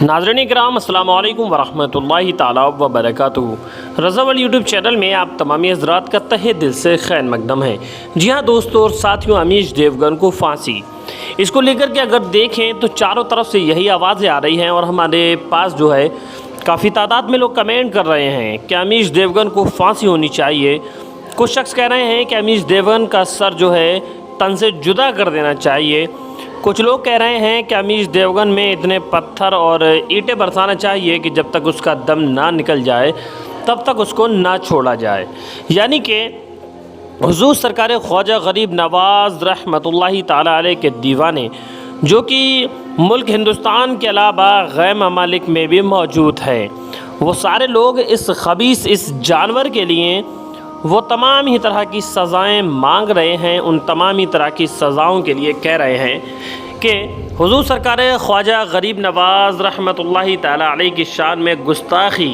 नाज़रीन किराम अस्सलाम वालेकुम वरहमतुल्लाहि ताला व बरकातुहू। रज़ावल यूट्यूब चैनल में आप तमामी हज़रात का तहे दिल से खैर मकदम है। जी हाँ दोस्तों और साथियों, अमीश देवगन को फांसी, इसको लेकर के अगर देखें तो चारों तरफ से यही आवाज़ें आ रही हैं और हमारे पास जो है काफ़ी तादाद में लोग कमेंट कर रहे हैं कि अमीश देवगन को फांसी होनी चाहिए। कुछ शख्स कह रहे हैं कि अमीश देवगन का सर जो है तन से जुदा कर देना चाहिए। कुछ लोग कह रहे हैं कि अमीश देवगन में इतने पत्थर और ईंटें बरसाना चाहिए कि जब तक उसका दम ना निकल जाए तब तक उसको ना छोड़ा जाए। यानी कि हुज़ूर सरकार ख्वाजा गरीब नवाज़ रहमतुल्लाहि ताला अलैह के दीवाने, जो कि मुल्क हिंदुस्तान के अलावा गैर ममालिक में भी मौजूद है, वो सारे लोग इस खबीस इस जानवर के लिए वो तमाम ही तरह की सज़ाएं मांग रहे हैं। उन तमाम ही तरह की सज़ाओं के लिए कह रहे हैं कि हुज़ूर सरकार ख्वाजा गरीब नवाज़ रहमतुल्लाहि ताला अलैह की शान में गुस्ताखी,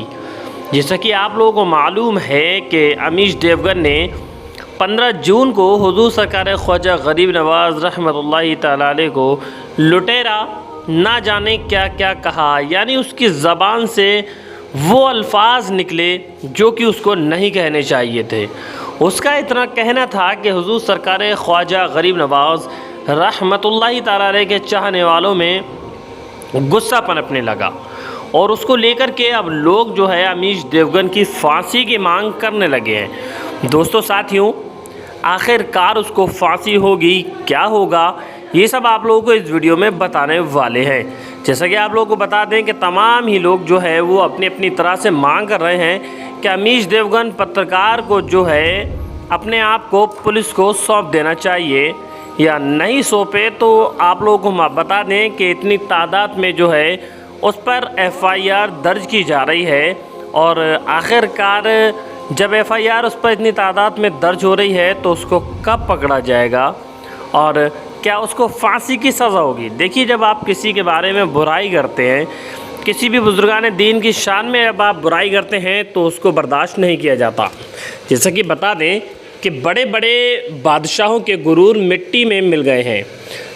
जैसा कि आप लोगों को मालूम है कि अमीश देवगन ने 15 जून को हुज़ूर सरकार ख्वाजा गरीब नवाज़ रहमतुल्लाहि ताला अलैह को लुटेरा ना जाने क्या क्या कहा, यानी उसकी ज़बान से वो अल्फाज निकले जो कि उसको नहीं कहने चाहिए थे। उसका इतना कहना था कि हुज़ूर सरकार ख्वाजा गरीब नवाज़ रहमतुल्लाहि ताला अलैह के चाहने वालों में गुस्सा पनपने लगा और उसको लेकर के अब लोग जो है अमीश देवगन की फांसी की मांग करने लगे हैं। दोस्तों साथियों, आखिरकार उसको फांसी होगी, क्या होगा, ये सब आप लोगों को इस वीडियो में बताने वाले हैं। जैसा कि आप लोगों को बता दें कि तमाम ही लोग जो है वो अपनी अपनी तरह से मांग कर रहे हैं कि अमीश देवगन पत्रकार को जो है अपने आप को पुलिस को सौंप देना चाहिए, या नहीं सौंपे तो आप लोगों को बता दें कि इतनी तादाद में जो है उस पर FIR दर्ज की जा रही है। और आखिरकार जब FIR उस पर इतनी तादाद में दर्ज हो रही है तो उसको कब पकड़ा जाएगा और क्या उसको फांसी की सज़ा होगी। देखिए, जब आप किसी के बारे में बुराई करते हैं, किसी भी बुजुर्गान दीन की शान में जब आप बुराई करते हैं तो उसको बर्दाश्त नहीं किया जाता। जैसा कि बता दें कि बड़े बड़े बादशाहों के गुरूर मिट्टी में मिल गए हैं।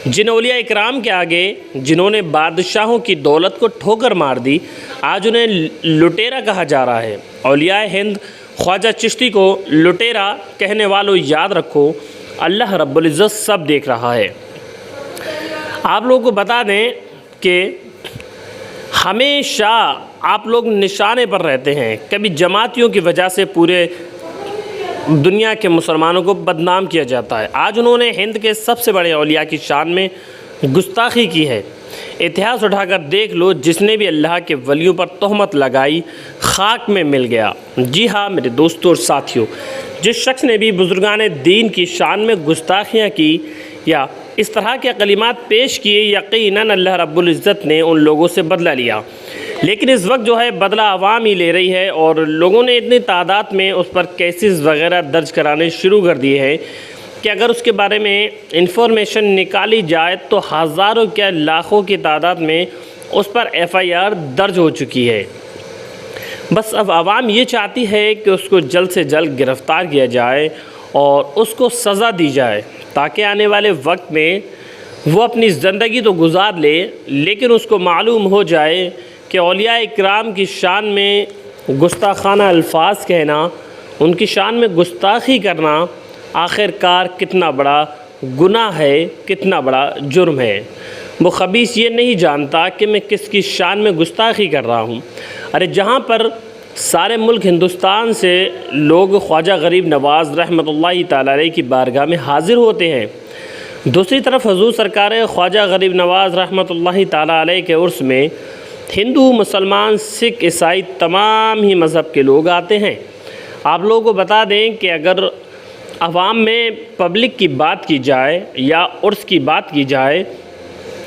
जिन औलिया इकराम के आगे जिन्होंने बादशाहों की दौलत को ठोकर मार दी, आज उन्हें लुटेरा कहा जा रहा है। औलिया हिंद ख्वाजा चिश्ती को लुटेरा कहने वालों याद रखो, अल्लाह रब्बुल इज़्ज़त सब देख रहा है। आप लोगों को बता दें कि हमेशा आप लोग निशाने पर रहते हैं। कभी जमातियों की वजह से पूरे दुनिया के मुसलमानों को बदनाम किया जाता है। आज उन्होंने हिंद के सबसे बड़े औलिया की शान में गुस्ताखी की है। इतिहास उठाकर देख लो, जिसने भी अल्लाह के वलियों पर तोहमत लगाई खाक में मिल गया। जी हाँ मेरे दोस्तों और साथियों, जिस शख्स ने भी बुजुर्गान दीन की शान में गुस्ताखियाँ की या इस तरह के कलिमात पेश किए, यकीनन अल्लाह रब्बुल इज़्ज़त ने उन लोगों से बदला लिया। लेकिन इस वक्त जो है बदला आवाम ही ले रही है और लोगों ने इतनी तादाद में उस पर केसेस वगैरह दर्ज कराने शुरू कर दिए हैं कि अगर उसके बारे में इंफॉर्मेशन निकाली जाए तो हज़ारों क्या लाखों की तादाद में उस पर FIR दर्ज हो चुकी है। बस अब आवाम ये चाहती है कि उसको जल्द से जल्द गिरफ़्तार किया जाए और उसको सज़ा दी जाए, ताकि आने वाले वक्त में वो अपनी ज़िंदगी तो गुजार ले, लेकिन उसको मालूम हो जाए कि औलिया इकराम की शान में गुस्ताखाना अल्फाज कहना, उनकी शान में गुस्ताखी करना आखिरकार कितना बड़ा गुनाह है, कितना बड़ा जुर्म है। वो खबीस ये नहीं जानता कि मैं किसकी शान में गुस्ताखी कर रहा हूँ। अरे जहाँ पर सारे मुल्क हिंदुस्तान से लोग ख्वाजा गरीब नवाज़ रहमतुल्लाहि ताला अलैह की बारगाह में हाज़िर होते हैं, दूसरी तरफ हुज़ूर सरकार ख्वाजा गरीब नवाज़ रहमतुल्लाहि ताला अलैह के उर्स में हिंदू, मुसलमान, सिख, ईसाई तमाम ही मज़हब के लोग आते हैं। आप लोगों को बता दें कि अगर अवाम में पब्लिक की बात की जाए या उर्स की बात की जाए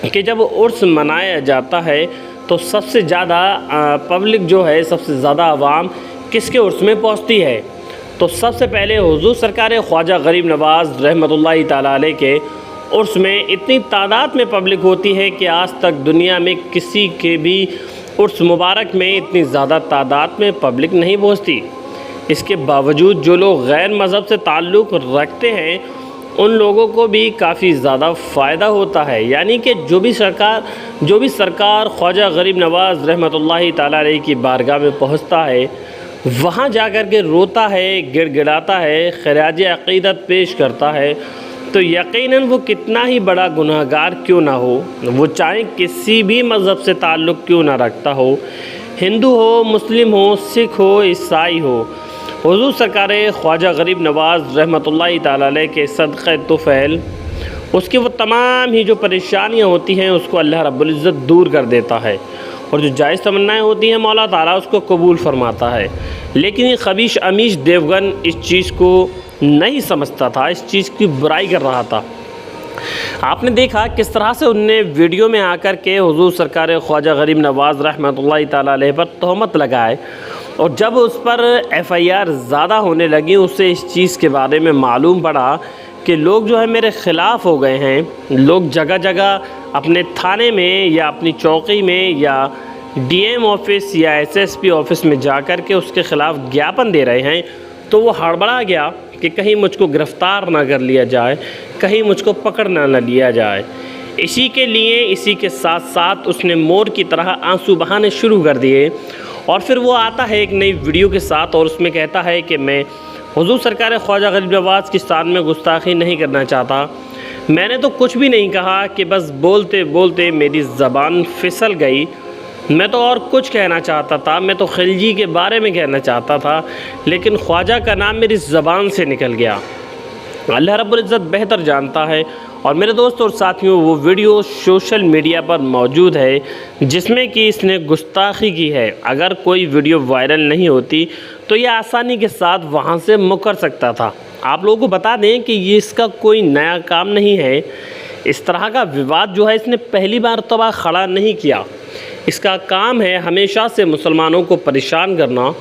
कि जब उर्स मनाया जाता है तो सबसे ज़्यादा पब्लिक जो है, सबसे ज़्यादा आवाम किसके उर्स में पहुंचती है, तो सबसे पहले हुज़ूर सरकार ख्वाजा गरीब नवाज़ रहमतुल्लाहि ताला अलैह के उर्स में इतनी तादाद में पब्लिक होती है कि आज तक दुनिया में किसी के भी उर्स मुबारक में इतनी ज़्यादा तादाद में पब्लिक नहीं पहुँचती। इसके बावजूद जो लोग गैर मज़हब से ताल्लुक़ रखते हैं उन लोगों को भी काफ़ी ज़्यादा फ़ायदा होता है। यानी कि जो भी सरकार ख्वाजा गरीब नवाज़ रहमतुल्लाहि ताला अलैह की बारगाह में पहुँचता है, वहाँ जा कर के रोता है, गिड़गिड़ाता है, खराज अक़ीदत पेश करता है, तो यकीनन वो कितना ही बड़ा गुनहगार क्यों ना हो, वो चाहे किसी भी मज़हब से ताल्लुक़ क्यों ना रखता हो, हिंदू हो, मुस्लिम हो, सिख हो, ईसाई हो, हुज़ूर सरकार ख्वाजा गरीब नवाज़ रहमतुल्लाहि ताला अलैह के सदक़े तुफ़ैल उसकी वो तमाम ही जो परेशानियाँ होती हैं उसको अल्लाह रब्बुल इज़्ज़त दूर कर देता है, और जो जायज़ तमन्नाएँ होती हैं मौला ताला उसको कबूल फरमाता है। लेकिन ये खबीश अमीश देवगन इस चीज़ को नहीं समझता था, इस चीज़ की बुराई कर रहा था। आपने देखा किस तरह से उनने वीडियो में आकर के हुज़ूर सरकार ख्वाजा गरीब नवाज़ रहमतुल्लाहि ताला अलैह पर तहमत लगाए, और जब उस पर FIR ज़्यादा होने लगी, उससे इस चीज़ के बारे में मालूम पड़ा कि लोग जो है मेरे ख़िलाफ़ हो गए हैं। लोग जगह जगह अपने थाने में या अपनी चौकी में या DM ऑफ़िस या SSP ऑफ़िस में जा कर के उसके ख़िलाफ़ ज्ञापन दे रहे हैं। तो वो हड़बड़ा गया कि कहीं मुझको गिरफ़्तार ना कर लिया जाए, कहीं मुझको पकड़ ना लिया जाए। इसी के लिए इसी के साथ साथ उसने मोर की तरह आंसू बहाने शुरू कर दिए, और फिर वो आता है एक नई वीडियो के साथ और उसमें कहता है कि मैं हुज़ूर सरकार ख्वाजा गरीब नवाज़ की शान में गुस्ताखी नहीं करना चाहता, मैंने तो कुछ भी नहीं कहा कि बस बोलते बोलते मेरी ज़बान फिसल गई, मैं तो और कुछ कहना चाहता था, मैं तो खिलजी के बारे में कहना चाहता था, लेकिन ख्वाजा का नाम मेरी ज़बान से निकल गया। अल्लाह रब्बुल इज़्ज़त बेहतर जानता है। और मेरे दोस्तों और साथियों, वो वीडियो सोशल मीडिया पर मौजूद है जिसमें कि इसने गुस्ताखी की है। अगर कोई वीडियो वायरल नहीं होती तो ये आसानी के साथ वहाँ से मुकर सकता था। आप लोगों को बता दें कि ये इसका कोई नया काम नहीं है। इस तरह का विवाद जो है इसने पहली बार तो खड़ा नहीं किया। इसका काम है हमेशा से मुसलमानों को परेशान करना,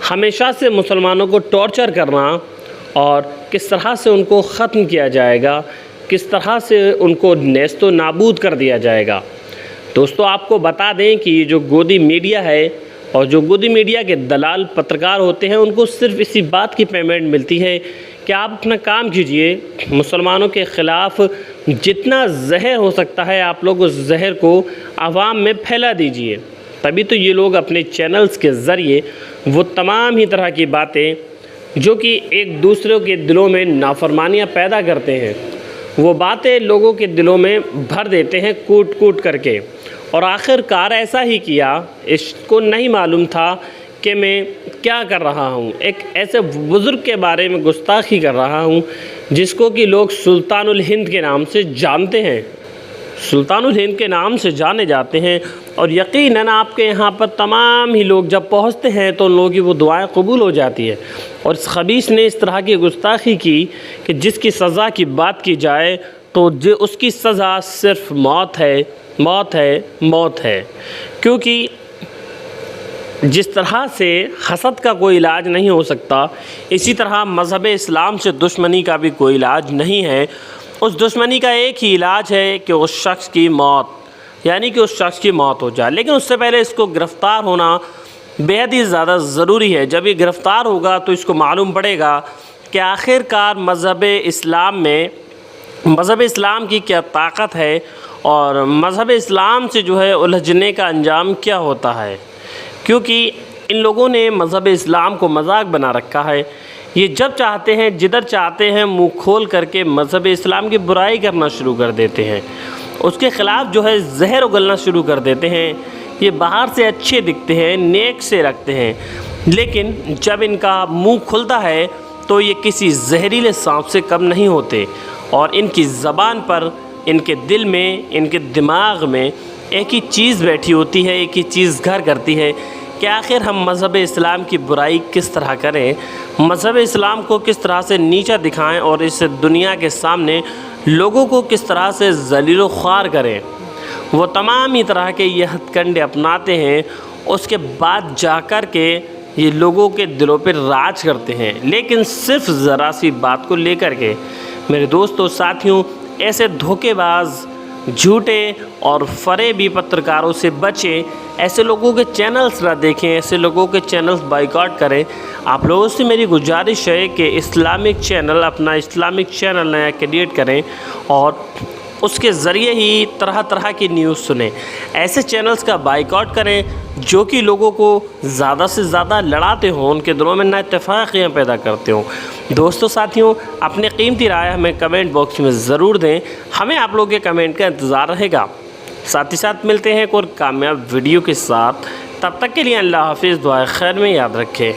हमेशा से मुसलमानों को टॉर्चर करना, और किस तरह से उनको ख़त्म किया जाएगा, किस तरह से उनको नेस्तो नाबूद कर दिया जाएगा। दोस्तों, आपको बता दें कि ये जो गोदी मीडिया है और जो गोदी मीडिया के दलाल पत्रकार होते हैं, उनको सिर्फ़ इसी बात की पेमेंट मिलती है कि आप अपना काम कीजिए, मुसलमानों के ख़िलाफ़ जितना जहर हो सकता है आप लोग उस जहर को आवाम में फैला दीजिए। तभी तो ये लोग अपने चैनल्स के ज़रिए वो तमाम ही तरह की बातें जो कि एक दूसरे के दिलों में नाफरमानियाँ पैदा करते हैं, वो बातें लोगों के दिलों में भर देते हैं कूट कूट करके। और आखिरकार ऐसा ही किया। इसको नहीं मालूम था कि मैं क्या कर रहा हूँ। एक ऐसे बुज़ुर्ग के बारे में गुस्ताखी कर रहा हूँ जिसको कि लोग सुल्तानुल हिंद के नाम से जानते हैं, सुल्तानुल हिंद के नाम से जाने जाते हैं। और यकीनन आपके यहाँ पर तमाम ही लोग जब पहुँचते हैं तो उन लोगों की वो दुआएं कबूल हो जाती है। और इस खबीस ने इस तरह की गुस्ताखी की कि जिसकी सज़ा की बात की जाए तो जो उसकी सज़ा सिर्फ मौत है, मौत है, मौत है। क्योंकि जिस तरह से हसद का कोई इलाज नहीं हो सकता, इसी तरह मज़हब इस्लाम से दुश्मनी का भी कोई इलाज नहीं है। उस दुश्मनी का एक ही इलाज है कि उस शख्स की मौत, यानी कि उस शख्स की मौत हो जाए। लेकिन उससे पहले इसको गिरफ़्तार होना बेहद ही ज़्यादा ज़रूरी है। जब ये गिरफ़्तार होगा तो इसको मालूम पड़ेगा कि आखिरकार मज़हब इस्लाम की क्या ताकत है और मज़हब इस्लाम से जो है उलझने का अंजाम क्या होता है। क्योंकि इन लोगों ने मज़हब इस्लाम को मजाक बना रखा है। ये जब चाहते हैं, जिधर चाहते हैं, मुंह खोल करके मज़हब इस्लाम की बुराई करना शुरू कर देते हैं, उसके ख़िलाफ़ जो है जहर उगलना शुरू कर देते हैं। ये बाहर से अच्छे दिखते हैं, नेक से रखते हैं, लेकिन जब इनका मुंह खुलता है तो ये किसी जहरीले सांप से कम नहीं होते। और इनकी ज़बान पर, इनके दिल में, इनके दिमाग में एक ही चीज़ बैठी होती है, एक ही चीज़ घर करती है कि आखिर हम मज़हब इस्लाम की बुराई किस तरह करें, मज़हब इस्लाम को किस तरह से नीचा दिखाएं और इस दुनिया के सामने लोगों को किस तरह से ज़लील व ख्वार करें। वो तमाम ही तरह के ये हथकंडे अपनाते हैं। उसके बाद जाकर के ये लोगों के दिलों पर राज करते हैं, लेकिन सिर्फ ज़रा सी बात को लेकर के। मेरे दोस्तों साथियों, ऐसे धोखेबाज झूठे और फरेबी पत्रकारों से बचें, ऐसे लोगों के चैनल्स ना देखें, ऐसे लोगों के चैनल्स बाइकआउट करें। आप लोगों से मेरी गुजारिश है कि इस्लामिक चैनल, अपना इस्लामिक चैनल नया क्रिएट करें और उसके ज़रिए ही तरह तरह की न्यूज़ सुने। ऐसे चैनल्स का बाइकआउट करें जो कि लोगों को ज़्यादा से ज़्यादा लड़ाते हों, उनके दिलों में नाइत्तेफाकियाँ पैदा करते हों। दोस्तों साथियों, अपने कीमती राय हमें कमेंट बॉक्स में ज़रूर दें, हमें आप लोगों के कमेंट का इंतज़ार रहेगा। साथ ही साथ मिलते हैं एक और कामयाब वीडियो के साथ, तब तक के लिए अल्लाह हाफिज़, दुआ खैर में याद रखें।